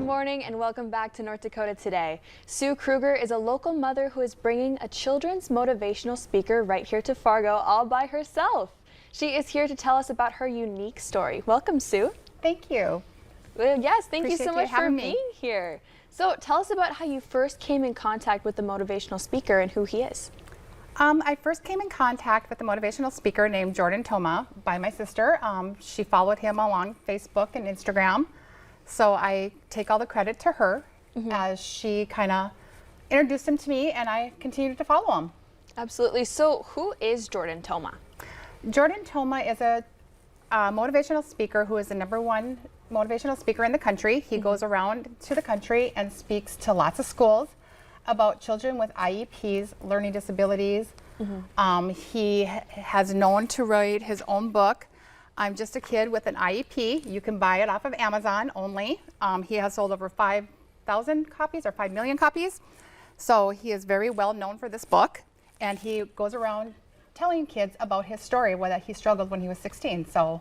morning and welcome back to North Dakota Today. Sue Kruger is a local mother who is bringing a children's motivational speaker right here to Fargo all by herself. She is here to tell us about her unique story. Welcome, Sue. Thank you. Well, yes, thank you Appreciate so you much for having me. being here. So tell us about how you first came in contact with the motivational speaker and who he is. I first came in contact with a motivational speaker named Toma by my sister. She followed him along Facebook and Instagram. So I take all the credit to her as she kind of introduced him to me, and I continued to follow him. Absolutely. So who is Toma? Toma is a motivational speaker who is the #1 motivational speaker in the country. He goes around to the country and speaks to lots of schools about children with IEPs, learning disabilities. He has known to write his own book, I'm Just a Kid with an IEP. You can buy it off of Amazon only. He has sold over 5,000 copies or 5 million copies. So he is very well known for this book. And he goes around telling kids about his story, where he struggled when he was 16. So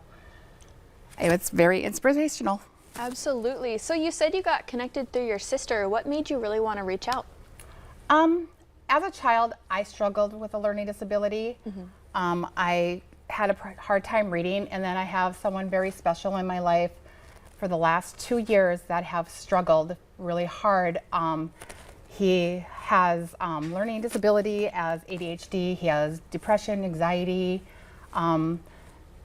it's very inspirational. Absolutely. So you said you got connected through your sister. What made you really want to reach out? As a child, I struggled with a learning disability. I had a hard time reading, and then I have someone very special in my life for the last 2 years that have struggled really hard. He has learning disability as ADHD, he has depression, anxiety, and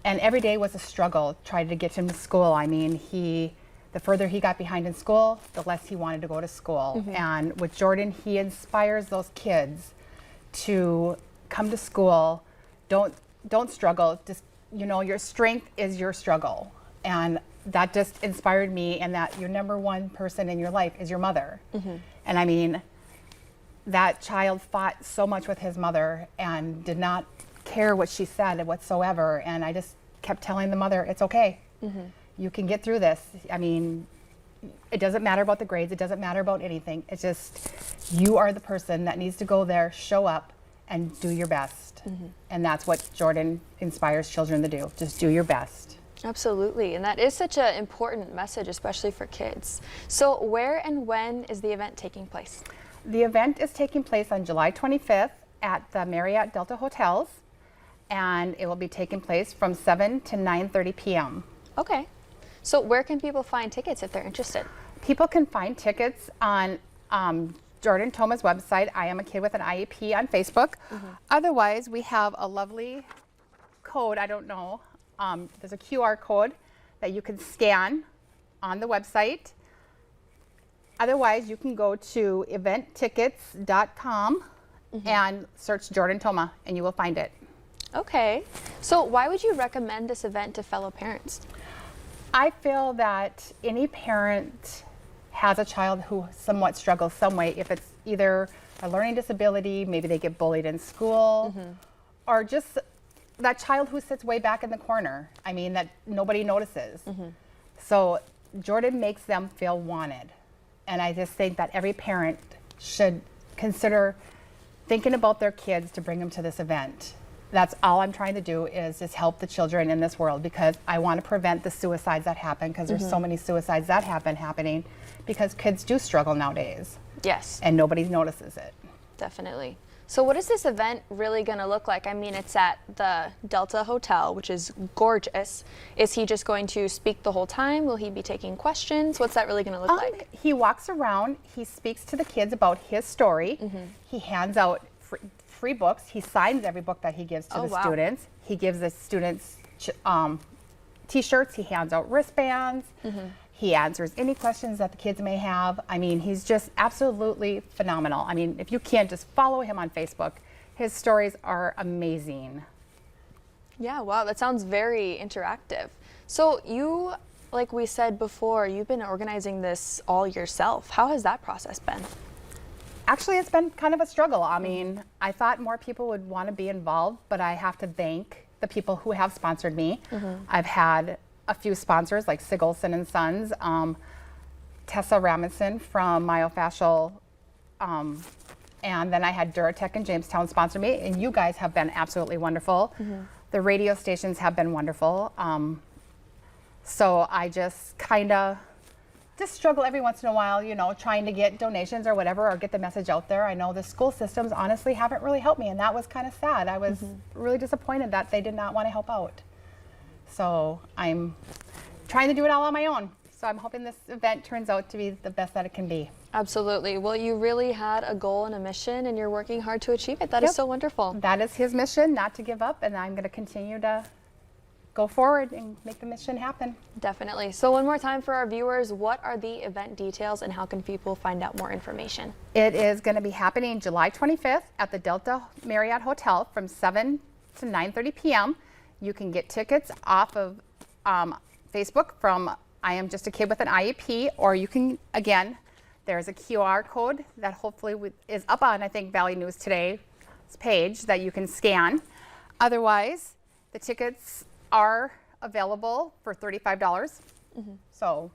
every day was a struggle trying to get him to school. I mean, the further he got behind in school, the less he wanted to go to school. And with Jordan, he inspires those kids to come to school. Don't struggle. Just, you know, your strength is your struggle. And that just inspired me, and that your #1 person in your life is your mother. And I mean, that child fought so much with his mother and did not care what she said whatsoever. And I just kept telling the mother, it's okay. You can get through this. I mean, it doesn't matter about the grades. It doesn't matter about anything. It's just, you are the person that needs to go there, show up, and do your best. And that's what Jordan inspires children to do. Just do your best. Absolutely. And that is such an important message, especially for kids. So where and when is the event taking place? The event is taking place on July 25th at the Marriott Delta Hotels, and it will be taking place from 7 to 9:30 p.m. Okay. So where can people find tickets if they're interested? People can find tickets on Toma's website, I Am a Kid with an IEP, on Facebook. Otherwise, we have a lovely code, I don't know, there's a QR code that you can scan on the website. Otherwise, you can go to eventtickets.com and search Toma, and you will find it. Okay. So why would you recommend this event to fellow parents? I feel that any parent has a child who somewhat struggles some way, if it's either a learning disability, maybe they get bullied in school, or just that child who sits way back in the corner, I mean, that nobody notices. So Jordan makes them feel wanted. And I just think that every parent should consider thinking about their kids to bring them to this event. That's all I'm trying to do, is just help the children in this world, because I want to prevent the suicides that happen, because there's so many suicides that have been happening because kids do struggle nowadays. Yes. And nobody notices it. Definitely. So what is this event really going to look like? I mean, it's at the Delta Hotel, which is gorgeous. Is he just going to speak the whole time? Will he be taking questions? What's that really going to look like? He walks around, he speaks to the kids about his story. He hands out free books. He signs every book that he gives to the students. He gives the students t-shirts. He hands out wristbands. He answers any questions that the kids may have. I mean, he's just absolutely phenomenal. I mean, if you can't, just follow him on Facebook. His stories are amazing. Yeah, wow, that sounds very interactive. So you, like we said before, you've been organizing this all yourself. How has that process been? Actually, it's been kind of a struggle. I mean, I thought more people would want to be involved, but I have to thank the people who have sponsored me. I've had a few sponsors like Sig Olson and Sons, Tessa Ramondson from Myofascial, and then I had Duratech and Jamestown sponsor me, and you guys have been absolutely wonderful. The radio stations have been wonderful. So I just kind of just struggle every once in a while, you know, trying to get donations or whatever, or get the message out there. I know the school systems honestly haven't really helped me, and that was kind of sad. I was really disappointed that they did not want to help out. So I'm trying to do it all on my own. So I'm hoping this event turns out to be the best that it can be. Absolutely. Well, you really had a goal and a mission, and you're working hard to achieve it. That is so wonderful. That is his mission, not to give up, and I'm going to continue to go forward and make the mission happen. Definitely. So one more time for our viewers, what are the event details and how can people find out more information? It is going to be happening July 25th at the Delta Marriott Hotel from 7 to 9:30 p.m. You can get tickets off of Facebook from I Am Just a Kid with an IEP, or you can, again, there's a QR code that hopefully is up on, I think, Valley News Today's page that you can scan. Otherwise, the tickets are available for $35. So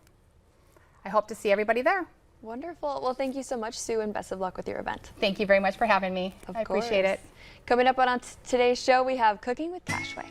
I hope to see everybody there. Wonderful. Well, thank you so much, Sue, and best of luck with your event. Thank you very much for having me. I appreciate it. Coming up on today's show, we have Cooking with Cashway.